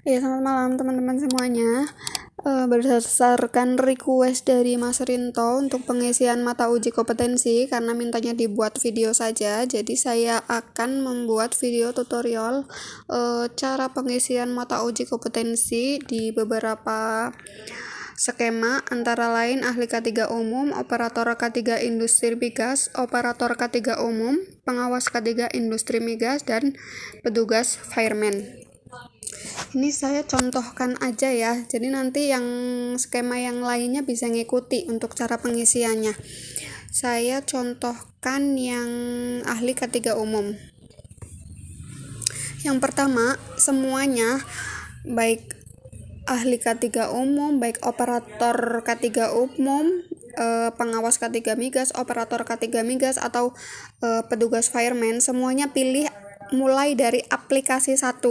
Ya, selamat malam teman-teman semuanya. Berdasarkan request dari Mas Rinto untuk pengisian mata uji kompetensi karena mintanya dibuat video saja, jadi saya akan membuat video tutorial cara pengisian mata uji kompetensi di beberapa skema, antara lain ahli K3 umum, operator K3 industri migas, operator K3 umum, pengawas K3 industri migas, dan petugas fireman. Ini saya contohkan aja ya, jadi nanti yang skema yang lainnya bisa ngikuti untuk cara pengisiannya. Saya contohkan yang ahli K3 umum. Yang pertama, semuanya baik ahli K3 umum, baik operator K3 umum, pengawas K3 migas, operator K3 migas, atau petugas fireman, semuanya pilih mulai dari aplikasi 1,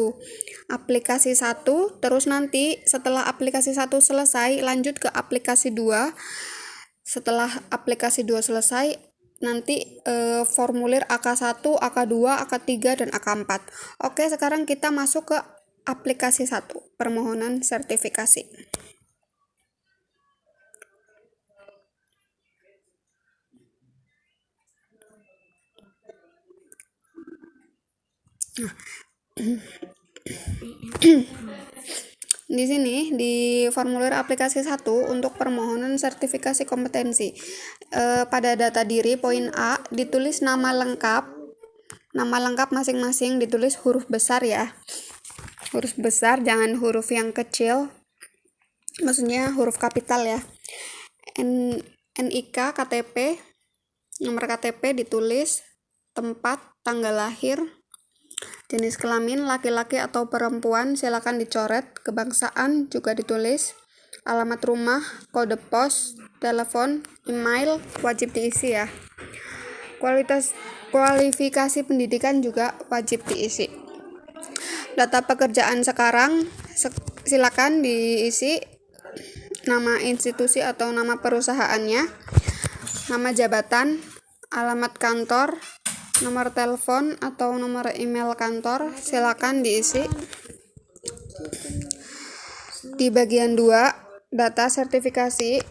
terus nanti setelah aplikasi 1 selesai lanjut ke aplikasi 2. Setelah aplikasi 2 selesai, nanti formulir AK1, AK2, AK3, dan AK4. Oke, sekarang kita masuk ke aplikasi 1, permohonan sertifikasi. Di sini di formulir aplikasi 1 untuk permohonan sertifikasi kompetensi, pada data diri poin A ditulis nama lengkap masing-masing ditulis huruf besar ya, huruf besar, jangan huruf yang kecil, maksudnya huruf kapital ya. NIK, KTP, nomor KTP ditulis, tempat, tanggal lahir, jenis kelamin laki-laki atau perempuan silakan dicoret, kebangsaan juga ditulis, alamat rumah, kode pos, telepon, email wajib diisi ya. Kualifikasi pendidikan juga wajib diisi. Data pekerjaan sekarang silakan diisi nama institusi atau nama perusahaannya, nama jabatan, alamat kantor, nomor telepon atau nomor email kantor silakan diisi. Di bagian 2, data sertifikasi.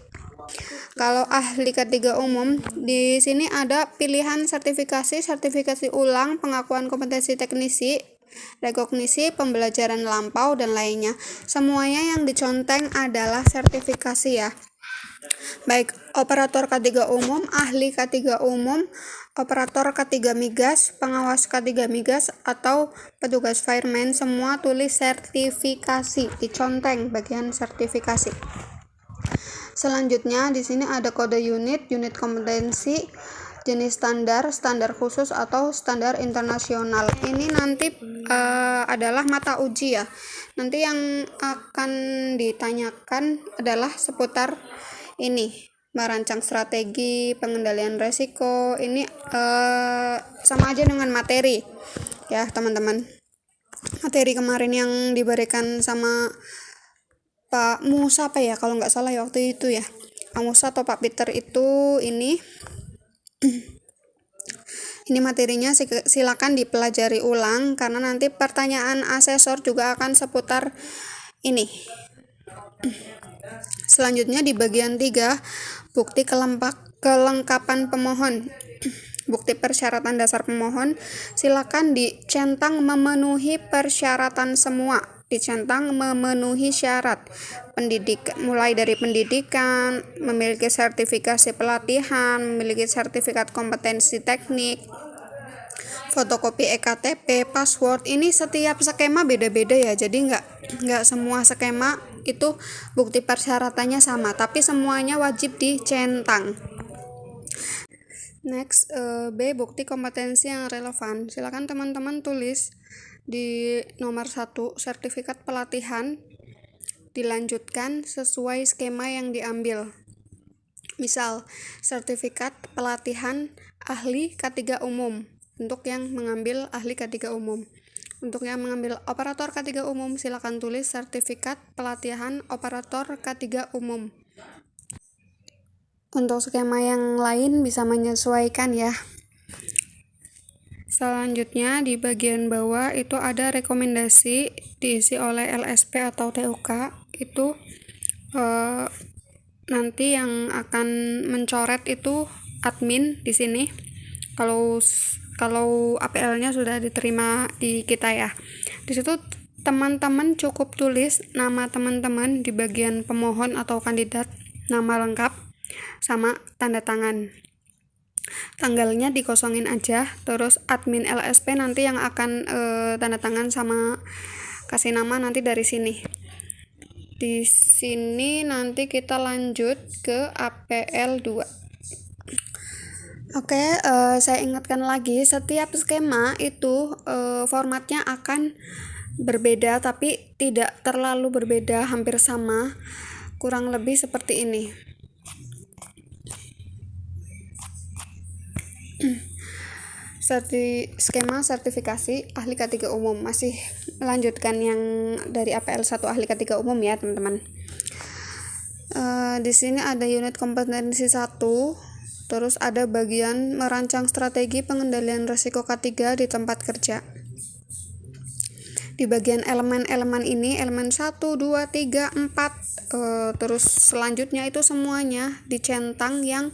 Kalau ahli K3 umum, di sini ada pilihan sertifikasi ulang, pengakuan kompetensi teknisi, rekognisi, pembelajaran lampau, dan lainnya. Semuanya yang diconteng adalah sertifikasi ya. Baik operator K3 umum, ahli K3 umum, operator K3 migas, pengawas K3 migas, atau petugas fireman, semua tulis sertifikasi, diconteng bagian sertifikasi. Selanjutnya di sini ada kode unit kompetensi, jenis standar khusus atau standar internasional. Ini nanti adalah mata uji ya. Nanti yang akan ditanyakan adalah seputar ini, merancang strategi, pengendalian resiko. Ini sama aja dengan materi ya teman-teman. Materi kemarin yang diberikan sama Pak Musa apa ya, kalau nggak salah ya waktu itu ya, Pak Musa atau Pak Peter itu ini materinya silakan dipelajari ulang karena nanti pertanyaan asesor juga akan seputar ini. Selanjutnya di bagian 3, bukti kelengkapan pemohon. Bukti persyaratan dasar pemohon silakan dicentang memenuhi persyaratan semua, dicentang memenuhi syarat mulai dari pendidikan, memiliki sertifikasi pelatihan, memiliki sertifikat kompetensi teknik, fotokopi EKTP, password. Ini setiap skema beda-beda ya, jadi nggak semua skema itu bukti persyaratannya sama, tapi semuanya wajib dicentang. Next, B, bukti kompetensi yang relevan. Silakan teman-teman tulis di nomor 1, sertifikat pelatihan dilanjutkan sesuai skema yang diambil. Misal, sertifikat pelatihan ahli K3 umum untuk yang mengambil ahli K3 umum. Untuk yang mengambil operator K3 umum, silakan tulis sertifikat pelatihan operator K3 umum. Untuk skema yang lain bisa menyesuaikan ya. Selanjutnya di bagian bawah itu ada rekomendasi diisi oleh LSP atau TUK. Itu nanti yang akan mencoret itu admin di sini. Kalau APL-nya sudah diterima di kita ya. Di situ teman-teman cukup tulis nama teman-teman di bagian pemohon atau kandidat, nama lengkap sama tanda tangan. Tanggalnya dikosongin aja, terus admin LSP nanti yang akan tanda tangan sama kasih nama nanti dari sini. Di sini nanti kita lanjut ke APL 2. Oke, saya ingatkan lagi, setiap skema itu formatnya akan berbeda, tapi tidak terlalu berbeda, hampir sama, kurang lebih seperti ini. Skema sertifikasi ahli K3 umum, masih melanjutkan yang dari APL 1 ahli K3 umum ya teman-teman. Di sini ada unit kompetensi 1, terus ada bagian merancang strategi pengendalian risiko K3 di tempat kerja. Di bagian elemen-elemen ini, elemen 1, 2, 3, 4, terus selanjutnya itu semuanya dicentang yang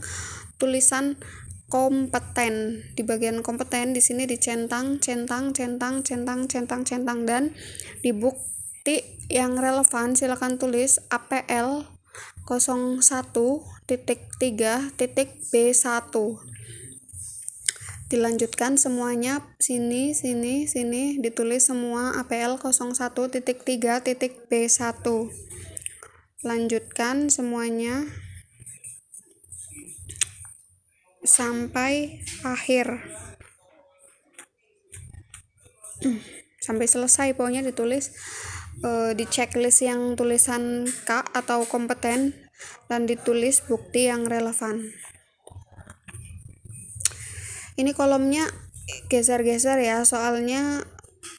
tulisan kompeten. Di bagian kompeten di sini dicentang, centang, dan di bukti yang relevan silakan tulis APL 01.3.B1. Dilanjutkan semuanya sini ditulis semua APL 01.3.B1. Lanjutkan semuanya sampai akhir, sampai selesai pokoknya ditulis di checklist yang tulisan K atau kompeten dan ditulis bukti yang relevan. Ini kolomnya geser-geser ya, soalnya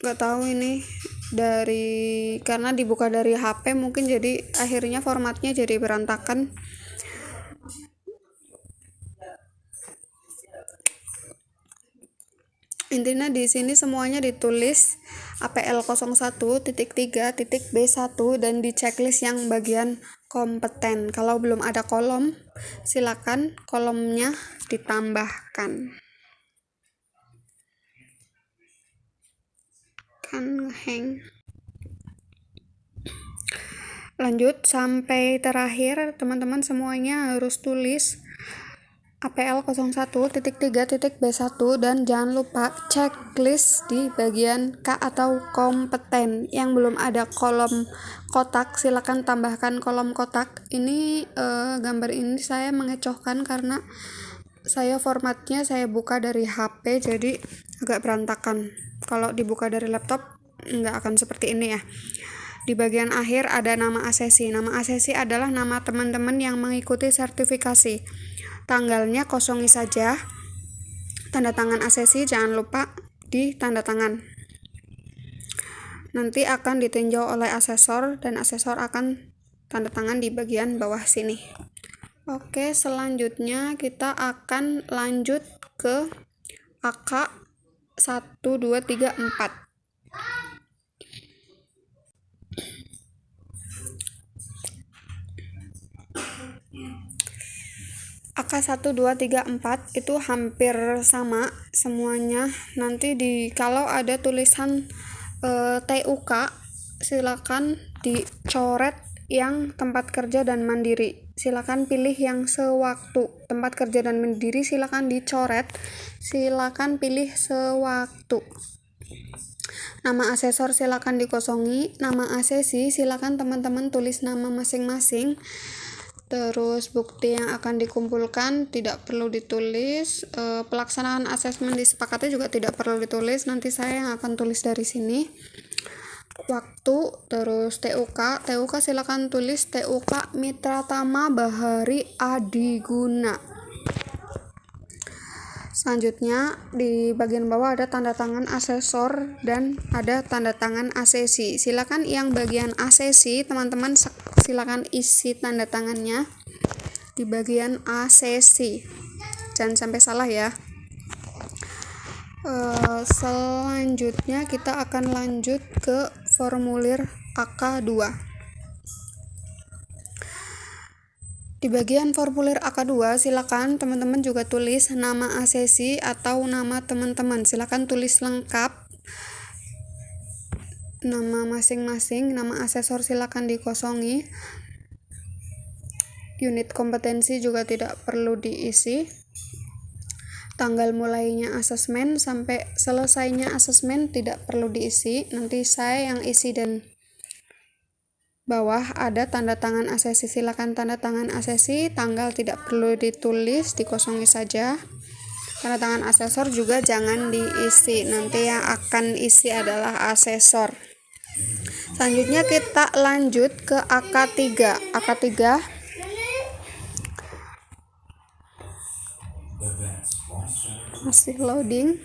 nggak tahu ini karena dibuka dari HP mungkin, jadi akhirnya formatnya jadi berantakan. Intinya di sini semuanya ditulis APL 01.3.B1 dan di checklist yang bagian kompeten. Kalau belum ada kolom, silakan kolomnya ditambahkan. Lanjut sampai terakhir, teman-teman semuanya harus tulis APL 01.3.B1 dan jangan lupa checklist di bagian K atau kompeten. Yang belum ada kolom kotak, silakan tambahkan kolom kotak. Ini gambar ini saya mengecohkan karena saya formatnya saya buka dari HP, jadi agak berantakan. Kalau dibuka dari laptop nggak akan seperti ini ya. Di bagian akhir ada nama asesi. Nama asesi adalah nama teman-teman yang mengikuti sertifikasi. Tanggalnya kosongi saja. Tanda tangan asesi jangan lupa di tanda tangan. Nanti akan ditinjau oleh asesor dan asesor akan tanda tangan di bagian bawah sini. Oke, selanjutnya kita akan lanjut ke AK 1, 2, 3, 4. AK 1, 2, 3, 4 itu hampir sama semuanya. Nanti kalau ada tulisan TUK silakan dicoret yang tempat kerja dan mandiri. Silakan pilih yang sewaktu. Tempat kerja dan mandiri silakan dicoret. Silakan pilih sewaktu. Nama asesor silakan dikosongi. Nama asesi silakan teman-teman tulis nama masing-masing. Terus bukti yang akan dikumpulkan tidak perlu ditulis. Pelaksanaan asesmen disepakati juga tidak perlu ditulis. Nanti saya yang akan tulis dari sini. Waktu, terus TUK silakan tulis TUK Mitra Tama Bahari Adiguna. Selanjutnya di bagian bawah ada tanda tangan asesor dan ada tanda tangan asesi. Silakan yang bagian asesi teman-teman silakan isi tanda tangannya di bagian asesi. Jangan sampai salah ya. Selanjutnya kita akan lanjut ke formulir AK2. Di bagian formulir AK2, silakan teman-teman juga tulis nama asesi atau nama teman-teman. Silakan tulis lengkap nama masing-masing. Nama asesor silakan dikosongi. Unit kompetensi juga tidak perlu diisi. Tanggal mulainya asesmen sampai selesainya asesmen tidak perlu diisi. Nanti saya yang isi, dan bawah ada tanda tangan asesi, silakan tanda tangan asesi. Tanggal tidak perlu ditulis, dikosongi saja. Tanda tangan asesor juga jangan diisi, nanti yang akan isi adalah asesor. Selanjutnya kita lanjut ke AK3. AK3 masih loading.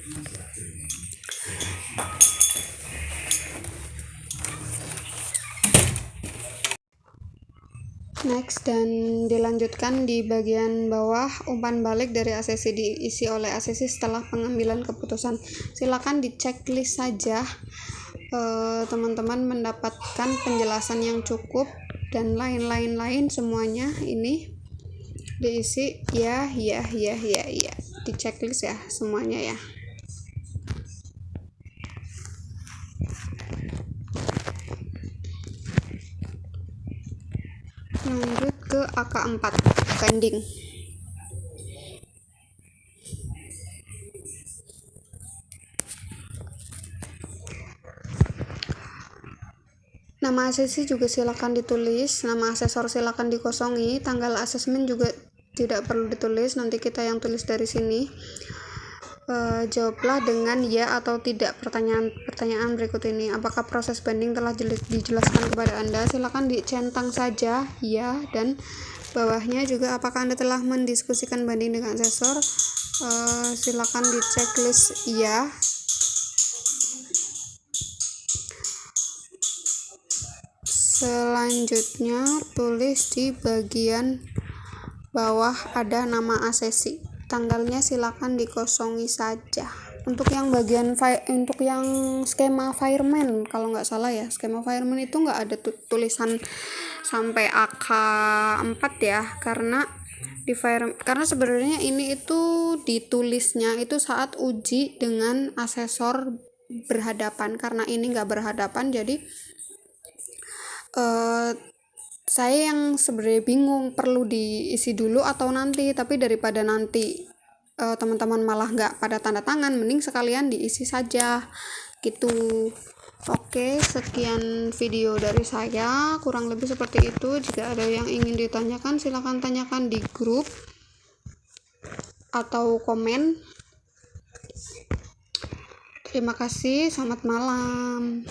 Next, dan dilanjutkan di bagian bawah, umpan balik dari asesi diisi oleh asesi setelah pengambilan keputusan. Silakan di checklist saja, teman-teman mendapatkan penjelasan yang cukup dan lain-lain semuanya ini diisi ya, di checklist ya semuanya ya. Lanjut ke AK4 pending. Nama asesi juga silakan ditulis, nama asesor silakan dikosongi, tanggal asesmen juga tidak perlu ditulis, nanti kita yang tulis dari sini. Jawablah dengan ya atau tidak pertanyaan berikut ini. Apakah proses banding telah dijelaskan kepada Anda? Silakan dicentang saja ya, dan bawahnya juga apakah Anda telah mendiskusikan banding dengan asesor. Silakan di checklist ya. Selanjutnya tulis di bagian bawah ada nama asesi, tanggalnya silakan dikosongi saja. Untuk yang bagian untuk yang skema fireman, kalau nggak salah ya, skema fireman itu nggak ada tulisan sampai AK4 ya, karena sebenarnya ini itu ditulisnya itu saat uji dengan asesor berhadapan. Karena ini nggak berhadapan, jadi saya yang sebenarnya bingung perlu diisi dulu atau nanti, tapi daripada nanti teman-teman malah nggak pada tanda tangan, mending sekalian diisi saja gitu. Oke, sekian video dari saya, kurang lebih seperti itu. Jika ada yang ingin ditanyakan, silakan tanyakan di grup atau komen. Terima kasih, selamat malam.